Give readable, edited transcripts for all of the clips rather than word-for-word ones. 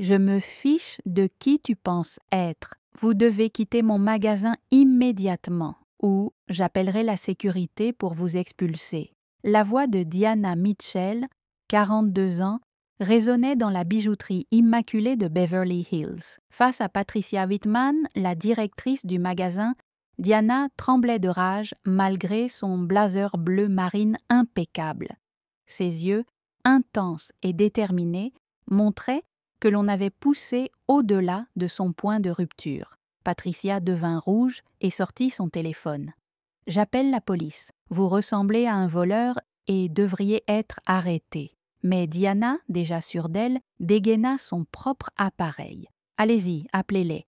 Je me fiche de qui tu penses être. Vous devez quitter mon magasin immédiatement ou j'appellerai la sécurité pour vous expulser. » La voix de Diana Mitchell, 42 ans, résonnait dans la bijouterie immaculée de Beverly Hills. Face à Patricia Whitman, la directrice du magasin, Diana tremblait de rage malgré son blazer bleu marine impeccable. Ses yeux, intenses et déterminés, montraient que l'on avait poussé au-delà de son point de rupture. Patricia devint rouge et sortit son téléphone. « J'appelle la police. Vous ressemblez à un voleur et devriez être arrêté. » Mais Diana, déjà sûre d'elle, dégaina son propre appareil. « Allez-y, appelez-les.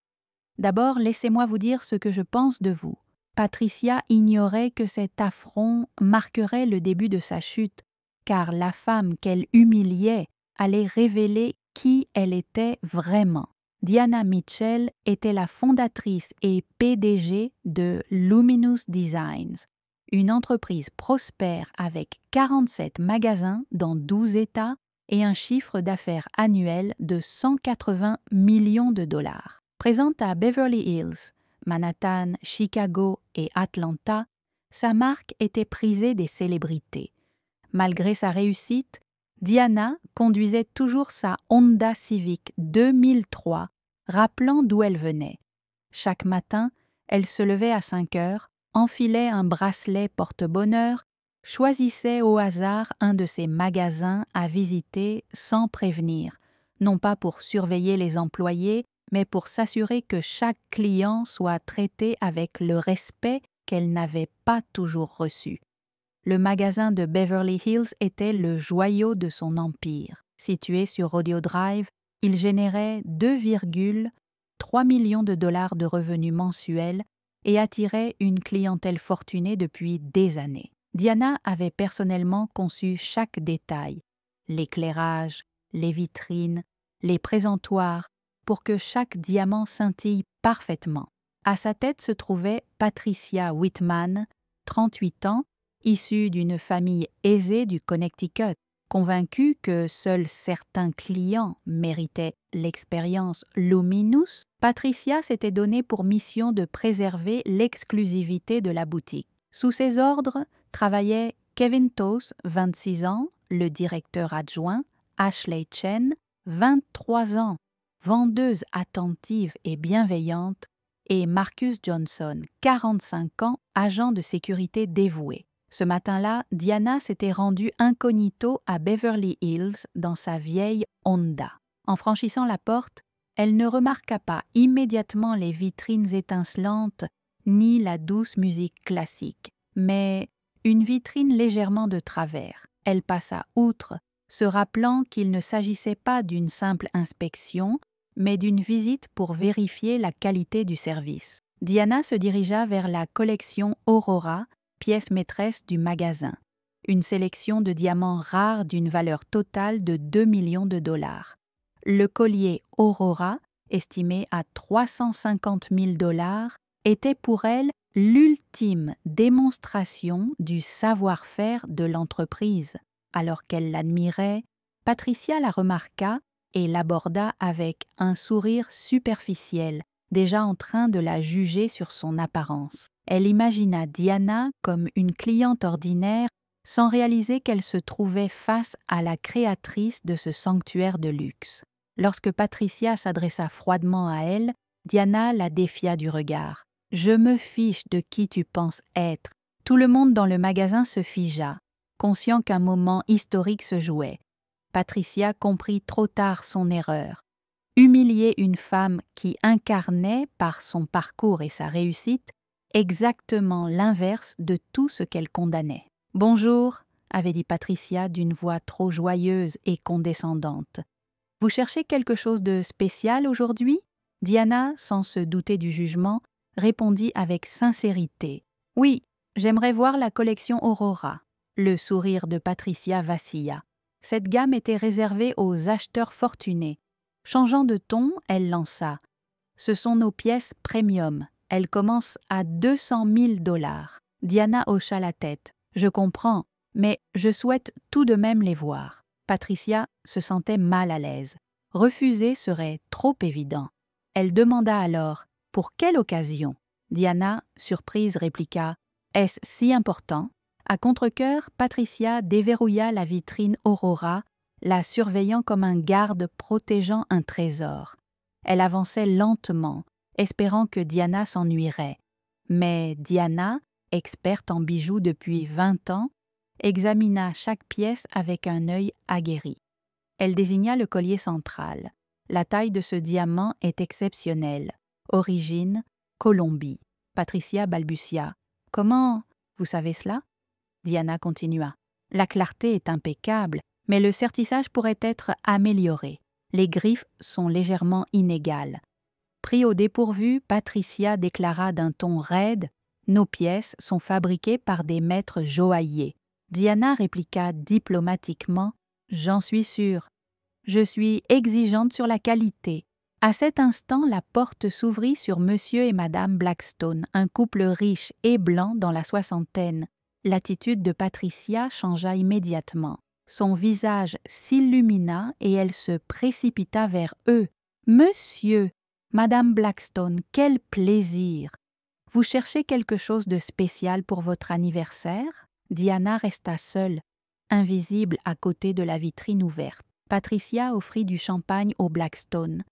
D'abord, laissez-moi vous dire ce que je pense de vous. » Patricia ignorait que cet affront marquerait le début de sa chute, car la femme qu'elle humiliait allait révéler qui elle était vraiment. Diana Mitchell était la fondatrice et PDG de Luminous Designs, une entreprise prospère avec 47 magasins dans 12 États et un chiffre d'affaires annuel de 180 millions de dollars. Présente à Beverly Hills, Manhattan, Chicago et Atlanta, sa marque était prisée des célébrités. Malgré sa réussite, Diana conduisait toujours sa Honda Civic 2003, rappelant d'où elle venait. Chaque matin, elle se levait à 5 heures, enfilait un bracelet porte-bonheur, choisissait au hasard un de ses magasins à visiter sans prévenir, non pas pour surveiller les employés, mais pour s'assurer que chaque client soit traité avec le respect qu'elle n'avait pas toujours reçu. Le magasin de Beverly Hills était le joyau de son empire. Situé sur Rodeo Drive, il générait 2,3 millions de dollars de revenus mensuels et attirait une clientèle fortunée depuis des années. Diana avait personnellement conçu chaque détail, l'éclairage, les vitrines, les présentoirs, pour que chaque diamant scintille parfaitement. À sa tête se trouvait Patricia Whitman, 38 ans, issue d'une famille aisée du Connecticut. Convaincue que seuls certains clients méritaient l'expérience Luminous, Patricia s'était donné pour mission de préserver l'exclusivité de la boutique. Sous ses ordres travaillaient Kevin Toth, 26 ans, le directeur adjoint, Ashley Chen, 23 ans, vendeuse attentive et bienveillante, et Marcus Johnson, 45 ans, agent de sécurité dévoué. Ce matin-là, Diana s'était rendue incognito à Beverly Hills dans sa vieille Honda. En franchissant la porte, elle ne remarqua pas immédiatement les vitrines étincelantes ni la douce musique classique, mais une vitrine légèrement de travers. Elle passa outre, se rappelant qu'il ne s'agissait pas d'une simple inspection, mais d'une visite pour vérifier la qualité du service. Diana se dirigea vers la collection Aurora, pièce maîtresse du magasin, une sélection de diamants rares d'une valeur totale de 2 millions de dollars. Le collier Aurora, estimé à 350 000 dollars, était pour elle l'ultime démonstration du savoir-faire de l'entreprise. Alors qu'elle l'admirait, Patricia la remarqua et l'aborda avec un sourire superficiel, déjà en train de la juger sur son apparence. Elle imagina Diana comme une cliente ordinaire sans réaliser qu'elle se trouvait face à la créatrice de ce sanctuaire de luxe. Lorsque Patricia s'adressa froidement à elle, Diana la défia du regard. « Je me fiche de qui tu penses être. » Tout le monde dans le magasin se figea, conscient qu'un moment historique se jouait. Patricia comprit trop tard son erreur. Humilier une femme qui incarnait, par son parcours et sa réussite, exactement l'inverse de tout ce qu'elle condamnait. « Bonjour », avait dit Patricia d'une voix trop joyeuse et condescendante. « Vous cherchez quelque chose de spécial aujourd'hui ?» Diana, sans se douter du jugement, répondit avec sincérité. « Oui, j'aimerais voir la collection Aurora. » Le sourire de Patricia vacilla. Cette gamme était réservée aux acheteurs fortunés. Changeant de ton, elle lança. « Ce sont nos pièces premium. Elles commencent à 200 000 dollars. » Diana hocha la tête. « Je comprends, mais je souhaite tout de même les voir. » Patricia se sentait mal à l'aise. Refuser serait trop évident. Elle demanda alors « Pour quelle occasion ?» Diana, surprise, répliqua « Est-ce si important ?» À contre-cœur, Patricia déverrouilla la vitrine Aurora, la surveillant comme un garde protégeant un trésor. Elle avançait lentement, espérant que Diana s'ennuierait. Mais Diana, experte en bijoux depuis 20 ans, examina chaque pièce avec un œil aguerri. Elle désigna le collier central. La taille de ce diamant est exceptionnelle. Origine, Colombie. Patricia balbutia. « Comment vous savez cela ?» Diana continua. « La clarté est impeccable, mais le sertissage pourrait être amélioré. Les griffes sont légèrement inégales. » Pris au dépourvu, Patricia déclara d'un ton raide « Nos pièces sont fabriquées par des maîtres joailliers. » Diana répliqua diplomatiquement « J'en suis sûre. Je suis exigeante sur la qualité. » À cet instant, la porte s'ouvrit sur Monsieur et Madame Blackstone, un couple riche et blanc dans la soixantaine. L'attitude de Patricia changea immédiatement. Son visage s'illumina et elle se précipita vers eux. « Monsieur, Madame Blackstone, quel plaisir! Vous cherchez quelque chose de spécial pour votre anniversaire ?» Diana resta seule, invisible à côté de la vitrine ouverte. Patricia offrit du champagne aux Blackstone,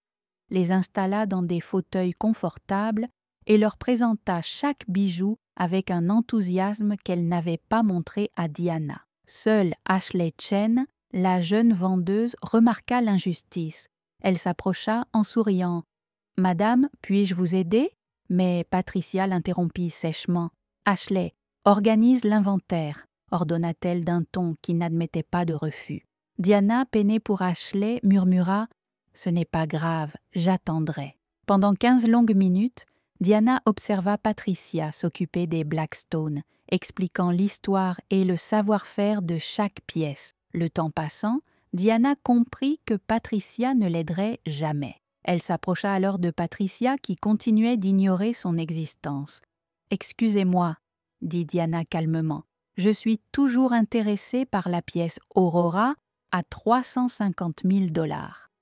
les installa dans des fauteuils confortables et leur présenta chaque bijou avec un enthousiasme qu'elle n'avait pas montré à Diana. Seule Ashley Chen, la jeune vendeuse, remarqua l'injustice. Elle s'approcha en souriant. « Madame, puis-je vous aider ?» Mais Patricia l'interrompit sèchement. « Ashley, organise l'inventaire, » ordonna-t-elle d'un ton qui n'admettait pas de refus. Diana, peinée pour Ashley, murmura « Ce n'est pas grave, j'attendrai. » Pendant 15 longues minutes, Diana observa Patricia s'occuper des Blackstone, expliquant l'histoire et le savoir-faire de chaque pièce. Le temps passant, Diana comprit que Patricia ne l'aiderait jamais. Elle s'approcha alors de Patricia qui continuait d'ignorer son existence. « Excusez-moi, » dit Diana calmement. « Je suis toujours intéressée par la pièce Aurora à 350 000 $.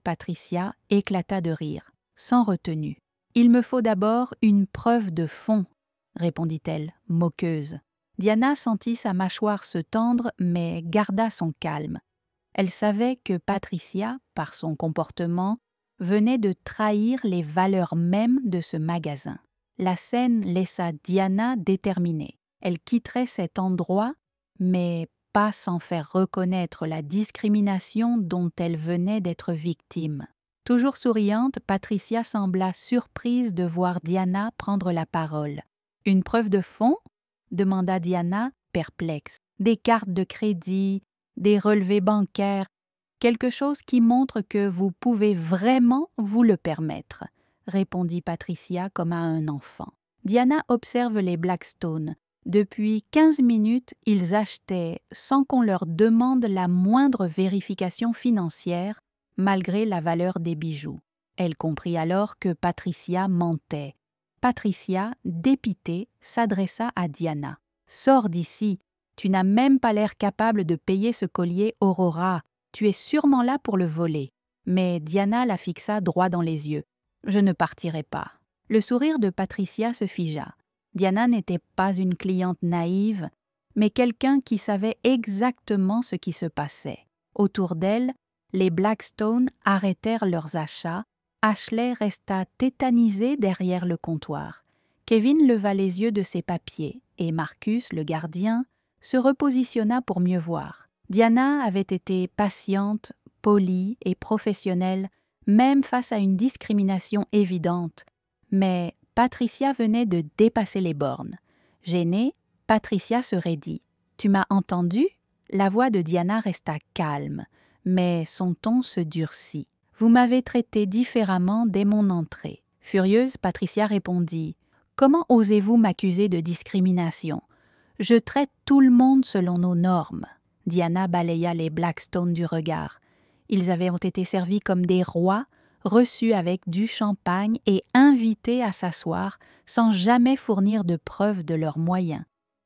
Patricia éclata de rire, sans retenue. « Il me faut d'abord une preuve de fond, » répondit-elle, moqueuse. Diana sentit sa mâchoire se tendre, mais garda son calme. Elle savait que Patricia, par son comportement, venait de trahir les valeurs mêmes de ce magasin. La scène laissa Diana déterminée. Elle quitterait cet endroit, mais pas sans faire reconnaître la discrimination dont elle venait d'être victime. Toujours souriante, Patricia sembla surprise de voir Diana prendre la parole. « Une preuve de fond ?» demanda Diana, perplexe. « Des cartes de crédit, des relevés bancaires, quelque chose qui montre que vous pouvez vraiment vous le permettre, » répondit Patricia comme à un enfant. Diana observe les Blackstone. Depuis 15 minutes, ils achetaient sans qu'on leur demande la moindre vérification financière, malgré la valeur des bijoux. Elle comprit alors que Patricia mentait. Patricia, dépitée, s'adressa à Diana. « Sors d'ici, tu n'as même pas l'air capable de payer ce collier Aurora. Tu es sûrement là pour le voler. » Mais Diana la fixa droit dans les yeux. « Je ne partirai pas. » Le sourire de Patricia se figea. Diana n'était pas une cliente naïve, mais quelqu'un qui savait exactement ce qui se passait. Autour d'elle, les Blackstone arrêtèrent leurs achats. Ashley resta tétanisée derrière le comptoir. Kevin leva les yeux de ses papiers et Marcus, le gardien, se repositionna pour mieux voir. Diana avait été patiente, polie et professionnelle, même face à une discrimination évidente. Mais Patricia venait de dépasser les bornes. Gênée, Patricia se raidit. « Tu m'as entendu ?» La voix de Diana resta calme, mais son ton se durcit. « Vous m'avez traité différemment dès mon entrée. » Furieuse, Patricia répondit « Comment osez-vous m'accuser de discrimination? Je traite tout le monde selon nos normes. » Diana balaya les Blackstone du regard. Ils avaient été servis comme des rois, reçus avec du champagne et invités à s'asseoir sans jamais fournir de preuve de leurs moyens.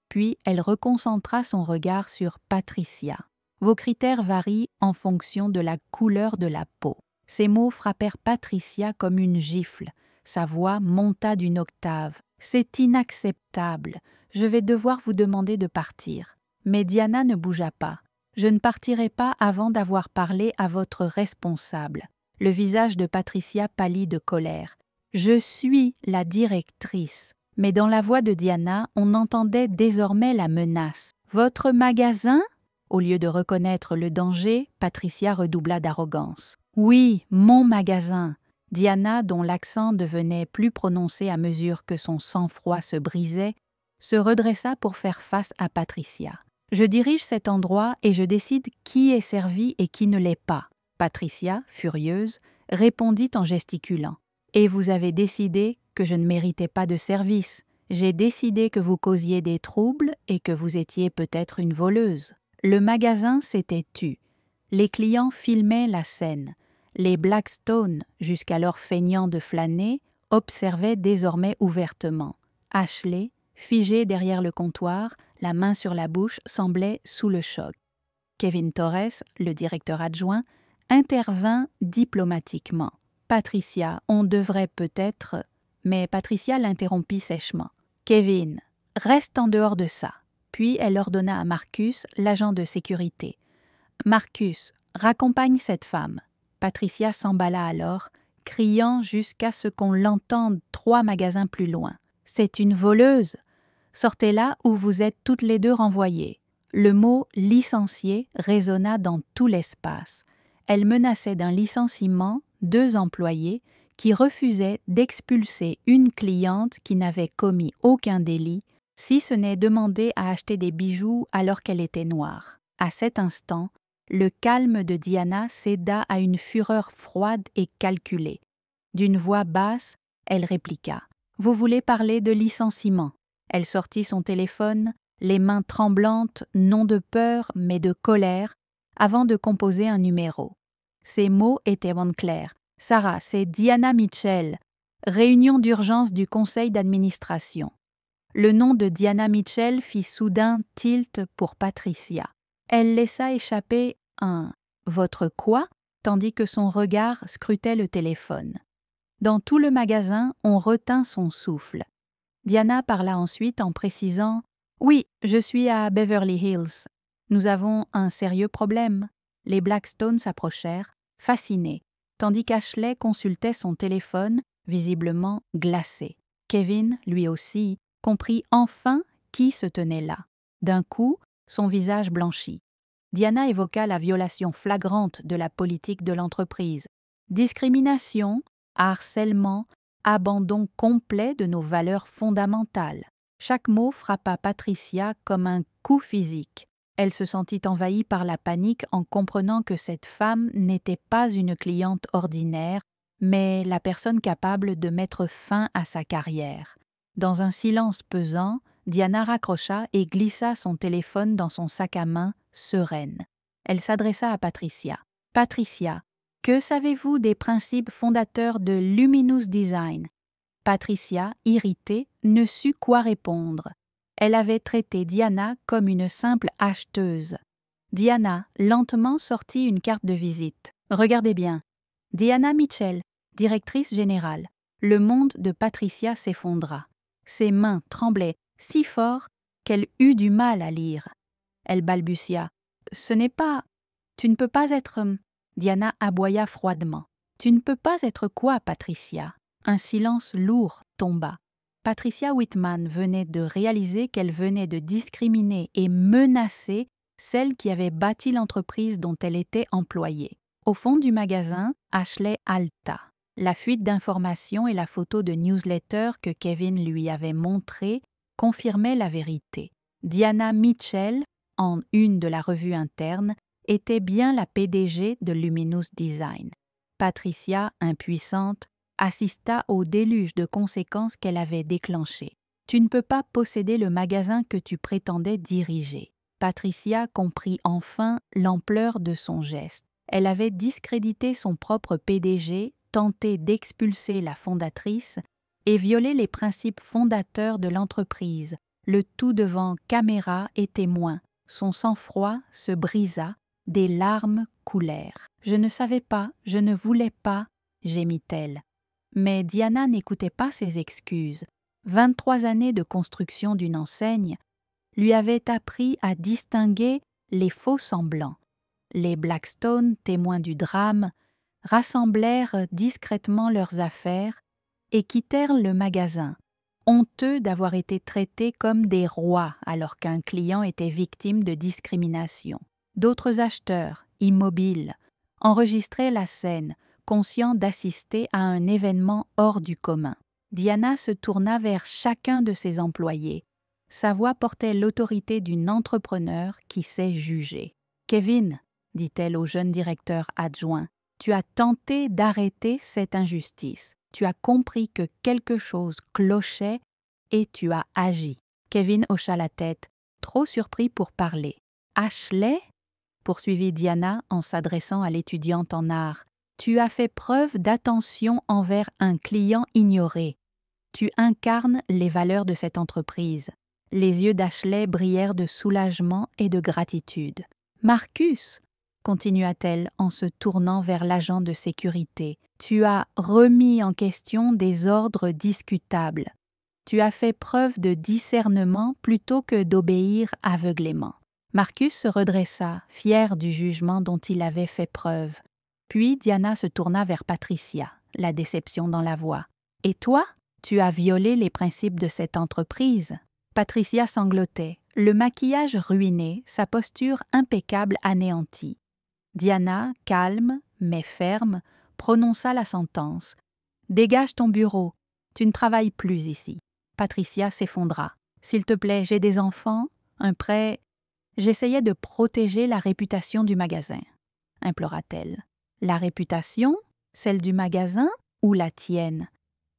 Puis elle reconcentra son regard sur Patricia. « Vos critères varient en fonction de la couleur de la peau. Ces mots frappèrent Patricia comme une gifle. Sa voix monta d'une octave. « C'est inacceptable. Je vais devoir vous demander de partir. » Mais Diana ne bougea pas. « Je ne partirai pas avant d'avoir parlé à votre responsable. » Le visage de Patricia pâlit de colère. « Je suis la directrice. » Mais dans la voix de Diana, on entendait désormais la menace. « Votre magasin ?» Au lieu de reconnaître le danger, Patricia redoubla d'arrogance. « Oui, mon magasin. » Diana, dont l'accent devenait plus prononcé à mesure que son sang-froid se brisait, se redressa pour faire face à Patricia. « Je dirige cet endroit et je décide qui est servi et qui ne l'est pas. » Patricia, furieuse, répondit en gesticulant. « Et vous avez décidé que je ne méritais pas de service. J'ai décidé que vous causiez des troubles et que vous étiez peut-être une voleuse. » Le magasin s'était tu. Les clients filmaient la scène. Les Blackstone, jusqu'alors feignants de flâner, observaient désormais ouvertement. Ashley, figé derrière le comptoir, la main sur la bouche, semblait sous le choc. Kevin Torres, le directeur adjoint, intervint diplomatiquement. « Patricia, on devrait peut-être… » Mais Patricia l'interrompit sèchement. « Kevin, reste en dehors de ça. » Puis elle ordonna à Marcus, l'agent de sécurité. « Marcus, raccompagne cette femme. » Patricia s'emballa alors, criant jusqu'à ce qu'on l'entende 3 magasins plus loin. « C'est une voleuse. Sortez-la ou vous êtes toutes les deux renvoyées. » Le mot « licencié » résonna dans tout l'espace. Elle menaçait d'un licenciement 2 employés qui refusaient d'expulser une cliente qui n'avait commis aucun délit, si ce n'est demander à acheter des bijoux alors qu'elle était noire. À cet instant, le calme de Diana céda à une fureur froide et calculée. D'une voix basse, elle répliqua « Vous voulez parler de licenciement ?» Elle sortit son téléphone, les mains tremblantes, non de peur mais de colère, avant de composer un numéro. Ces mots étaient clairs. « Sarah, c'est Diana Mitchell. Réunion d'urgence du conseil d'administration. » Le nom de Diana Mitchell fit soudain tilt pour Patricia. Elle laissa échapper un « Votre quoi ?» tandis que son regard scrutait le téléphone. Dans tout le magasin, on retint son souffle. Diana parla ensuite en précisant « Oui, je suis à Beverly Hills. Nous avons un sérieux problème. » Les Blackstone s'approchèrent, fascinés, tandis qu'Ashley consultait son téléphone, visiblement glacé. Kevin, lui aussi, comprit enfin qui se tenait là. D'un coup, son visage blanchit. Diana évoqua la violation flagrante de la politique de l'entreprise. Discrimination, harcèlement, abandon complet de nos valeurs fondamentales. Chaque mot frappa Patricia comme un coup physique. Elle se sentit envahie par la panique en comprenant que cette femme n'était pas une cliente ordinaire, mais la personne capable de mettre fin à sa carrière. Dans un silence pesant, Diana raccrocha et glissa son téléphone dans son sac à main, sereine. Elle s'adressa à Patricia. « Patricia, que savez-vous des principes fondateurs de Luminous Design ?» Patricia, irritée, ne sut quoi répondre. Elle avait traité Diana comme une simple acheteuse. Diana lentement sortit une carte de visite. « Regardez bien. Diana Mitchell, directrice générale. » Le monde de Patricia s'effondra. Ses mains tremblaient si fort qu'elle eut du mal à lire. Elle balbutia. « Ce n'est pas… Tu ne peux pas être… » Diana aboya froidement. « Tu ne peux pas être quoi, Patricia ?» Un silence lourd tomba. Patricia Whitman venait de réaliser qu'elle venait de discriminer et menacer celle qui avait bâti l'entreprise dont elle était employée. Au fond du magasin, Ashley halta. La fuite d'informations et la photo de newsletter que Kevin lui avait montrée confirmaient la vérité. Diana Mitchell, en une de la revue interne, était bien la PDG de Luminous Design. Patricia, impuissante, assista au déluge de conséquences qu'elle avait déclenché. « Tu ne peux pas posséder le magasin que tu prétendais diriger. » Patricia comprit enfin l'ampleur de son geste. Elle avait discrédité son propre PDG, tenté d'expulser la fondatrice et violé les principes fondateurs de l'entreprise, le tout devant caméra et témoins. Son sang-froid se brisa Des larmes coulèrent. « Je ne savais pas, je ne voulais pas », gémit-elle. Mais Diana n'écoutait pas ses excuses. 23 années de construction d'une enseigne lui avaient appris à distinguer les faux semblants. Les Blackstone, témoins du drame, rassemblèrent discrètement leurs affaires et quittèrent le magasin, honteux d'avoir été traités comme des rois alors qu'un client était victime de discrimination. D'autres acheteurs, immobiles, enregistraient la scène, conscients d'assister à un événement hors du commun. Diana se tourna vers chacun de ses employés. Sa voix portait l'autorité d'une entrepreneur qui sait juger. « Kevin, » dit-elle au jeune directeur adjoint, « tu as tenté d'arrêter cette injustice. Tu as compris que quelque chose clochait et tu as agi. » Kevin hocha la tête, trop surpris pour parler. « Ashley ?» poursuivit Diana en s'adressant à l'étudiante en art. « Tu as fait preuve d'attention envers un client ignoré. Tu incarnes les valeurs de cette entreprise. » Les yeux d'Ashley brillèrent de soulagement et de gratitude. « Marcus !» continua-t-elle en se tournant vers l'agent de sécurité. « Tu as remis en question des ordres discutables. Tu as fait preuve de discernement plutôt que d'obéir aveuglément. » Marcus se redressa, fier du jugement dont il avait fait preuve. Puis Diana se tourna vers Patricia, la déception dans la voix. « Et toi, tu as violé les principes de cette entreprise. » Patricia sanglotait, le maquillage ruiné, sa posture impeccable anéantie. Diana, calme mais ferme, prononça la sentence. « Dégage ton bureau, tu ne travailles plus ici. » Patricia s'effondra. « S'il te plaît, j'ai des enfants, un prêt. » « J'essayais de protéger la réputation du magasin, » implora-t-elle. « La réputation, celle du magasin ou la tienne ?»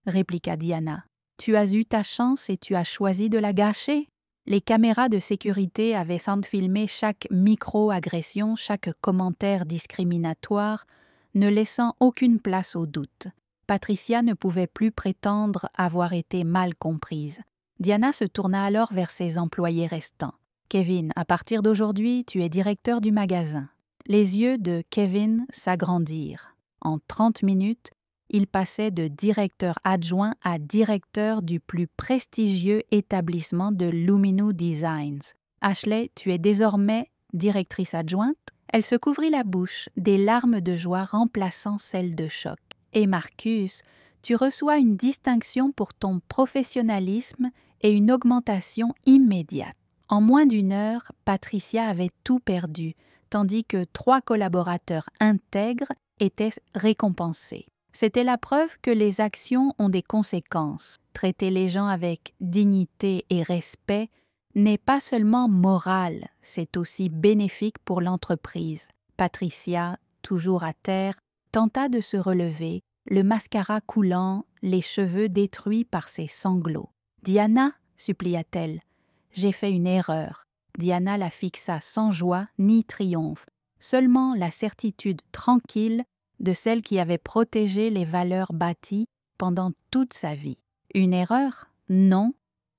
répliqua Diana. « Tu as eu ta chance et tu as choisi de la gâcher. » Les caméras de sécurité avaient filmé chaque micro-agression, chaque commentaire discriminatoire, ne laissant aucune place au doute. Patricia ne pouvait plus prétendre avoir été mal comprise. Diana se tourna alors vers ses employés restants. « Kevin, à partir d'aujourd'hui, tu es directeur du magasin. » Les yeux de Kevin s'agrandirent. En 30 minutes, il passait de directeur adjoint à directeur du plus prestigieux établissement de Luminous Designs. « Ashley, tu es désormais directrice adjointe ?» Elle se couvrit la bouche, des larmes de joie remplaçant celles de choc. « Et Marcus, tu reçois une distinction pour ton professionnalisme et une augmentation immédiate. » En moins d'une heure, Patricia avait tout perdu, tandis que 3 collaborateurs intègres étaient récompensés. C'était la preuve que les actions ont des conséquences. Traiter les gens avec dignité et respect n'est pas seulement moral, c'est aussi bénéfique pour l'entreprise. Patricia, toujours à terre, tenta de se relever, le mascara coulant, les cheveux détruits par ses sanglots. « Diana » supplia-t-elle. « J'ai fait une erreur. » Diana la fixa sans joie ni triomphe, seulement la certitude tranquille de celle qui avait protégé les valeurs bâties pendant toute sa vie. Une erreur? Non.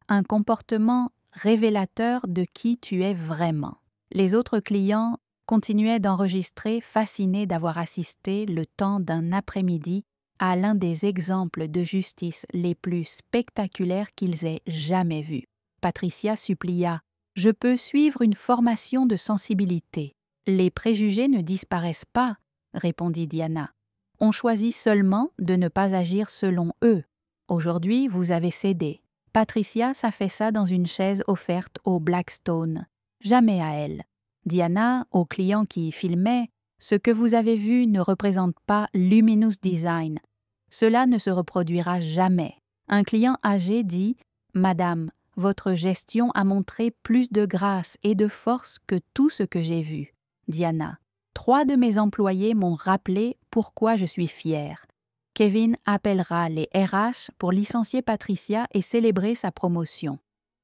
Un comportement révélateur de qui tu es vraiment. Les autres clients continuaient d'enregistrer, fascinés d'avoir assisté le temps d'un après-midi à l'un des exemples de justice les plus spectaculaires qu'ils aient jamais vus. Patricia supplia « Je peux suivre une formation de sensibilité. » « Les préjugés ne disparaissent pas, » répondit Diana. « On choisit seulement de ne pas agir selon eux. Aujourd'hui, vous avez cédé. » Patricia s'affaissa dans une chaise offerte au Blackstone. Jamais à elle. Diana, au client qui filmait, « Ce que vous avez vu ne représente pas Luminous Design. Cela ne se reproduira jamais. » Un client âgé dit « Madame, votre gestion a montré plus de grâce et de force que tout ce que j'ai vu. » Diana. « 3 de mes employés m'ont rappelé pourquoi je suis fière. Kevin appellera les RH pour licencier Patricia et célébrer sa promotion.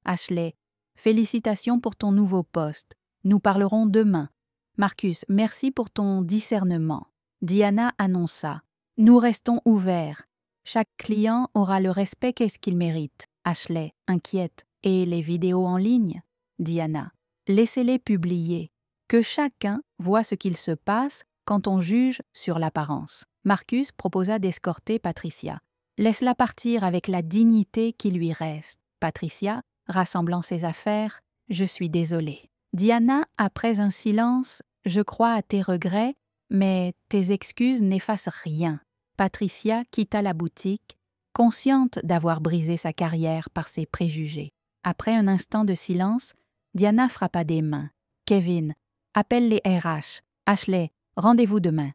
Ashley, félicitations pour ton nouveau poste. Nous parlerons demain. Marcus, merci pour ton discernement. » Diana annonça. « Nous restons ouverts. Chaque client aura le respect qu'est-ce qu'il mérite. » Ashley, inquiète. « Et les vidéos en ligne ?» Diana. « Laissez-les publier. Que chacun voit ce qu'il se passe quand on juge sur l'apparence. Marcus proposa d'escorter Patricia. Laisse-la partir avec la dignité qui lui reste. Patricia, rassemblant ses affaires, je suis désolée. Diana, après un silence, je crois à tes regrets, mais tes excuses n'effacent rien. Patricia quitta la boutique, consciente d'avoir brisé sa carrière par ses préjugés. Après un instant de silence, Diana frappa des mains. Kevin, appelle les RH. Ashley, rendez-vous demain.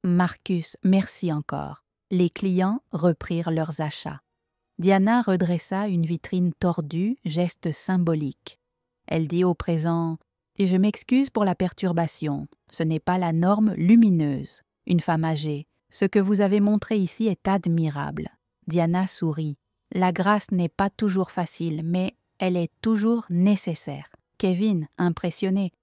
Marcus, merci encore. Les clients reprirent leurs achats. Diana redressa une vitrine tordue, geste symbolique. Elle dit au présent « Je m'excuse pour la perturbation. Ce n'est pas la norme lumineuse. Une femme âgée. Ce que vous avez montré ici est admirable. » Diana sourit. La grâce n'est pas toujours facile, mais elle est toujours nécessaire. Kevin, impressionné.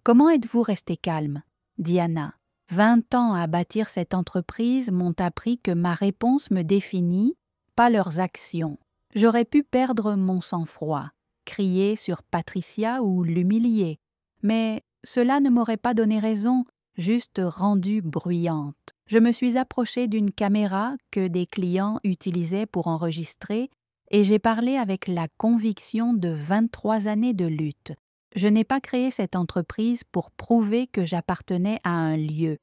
Comment êtes-vous resté calme? Diana. 20 ans à bâtir cette entreprise m'ont appris que ma réponse me définit, pas leurs actions. J'aurais pu perdre mon sang-froid, crier sur Patricia ou l'humilier, mais cela ne m'aurait pas donné raison, juste rendue bruyante. Je me suis approchée d'une caméra que des clients utilisaient pour enregistrer et j'ai parlé avec la conviction de 23 années de lutte. Je n'ai pas créé cette entreprise pour prouver que j'appartenais à un lieu.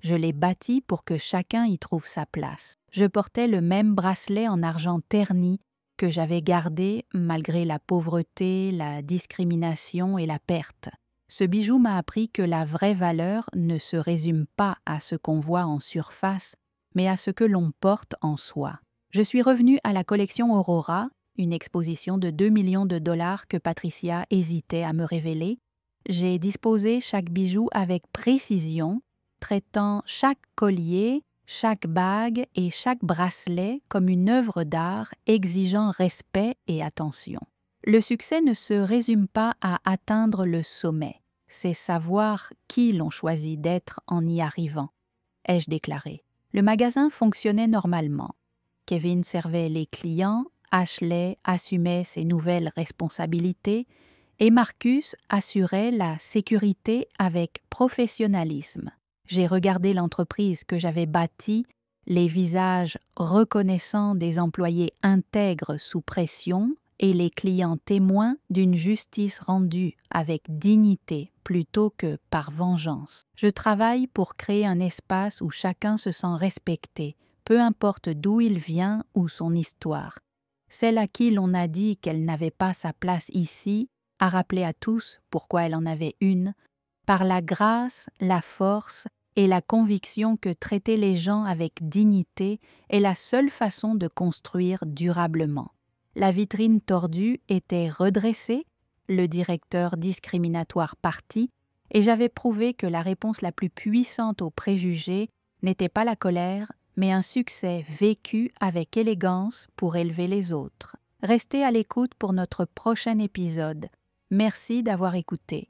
Je l'ai bâtie pour que chacun y trouve sa place. Je portais le même bracelet en argent terni que j'avais gardé malgré la pauvreté, la discrimination et la perte. Ce bijou m'a appris que la vraie valeur ne se résume pas à ce qu'on voit en surface, mais à ce que l'on porte en soi. Je suis revenue à la collection Aurora, une exposition de 2 millions de dollars que Patricia hésitait à me révéler. J'ai disposé chaque bijou avec précision, traitant chaque collier, chaque bague et chaque bracelet comme une œuvre d'art exigeant respect et attention. Le succès ne se résume pas à atteindre le sommet, c'est savoir qui l'on choisit d'être en y arrivant, ai-je déclaré. Le magasin fonctionnait normalement. Kevin servait les clients, Ashley assumait ses nouvelles responsabilités et Marcus assurait la sécurité avec professionnalisme. J'ai regardé l'entreprise que j'avais bâtie, les visages reconnaissants des employés intègres sous pression et les clients témoins d'une justice rendue avec dignité plutôt que par vengeance. Je travaille pour créer un espace où chacun se sent respecté, peu importe d'où il vient ou son histoire. Celle à qui l'on a dit qu'elle n'avait pas sa place ici a rappelé à tous pourquoi elle en avait une, par la grâce, la force et la conviction que traiter les gens avec dignité est la seule façon de construire durablement. La vitrine tordue était redressée, le directeur discriminatoire parti, et j'avais prouvé que la réponse la plus puissante aux préjugés n'était pas la colère, mais un succès vécu avec élégance pour élever les autres. Restez à l'écoute pour notre prochain épisode. Merci d'avoir écouté.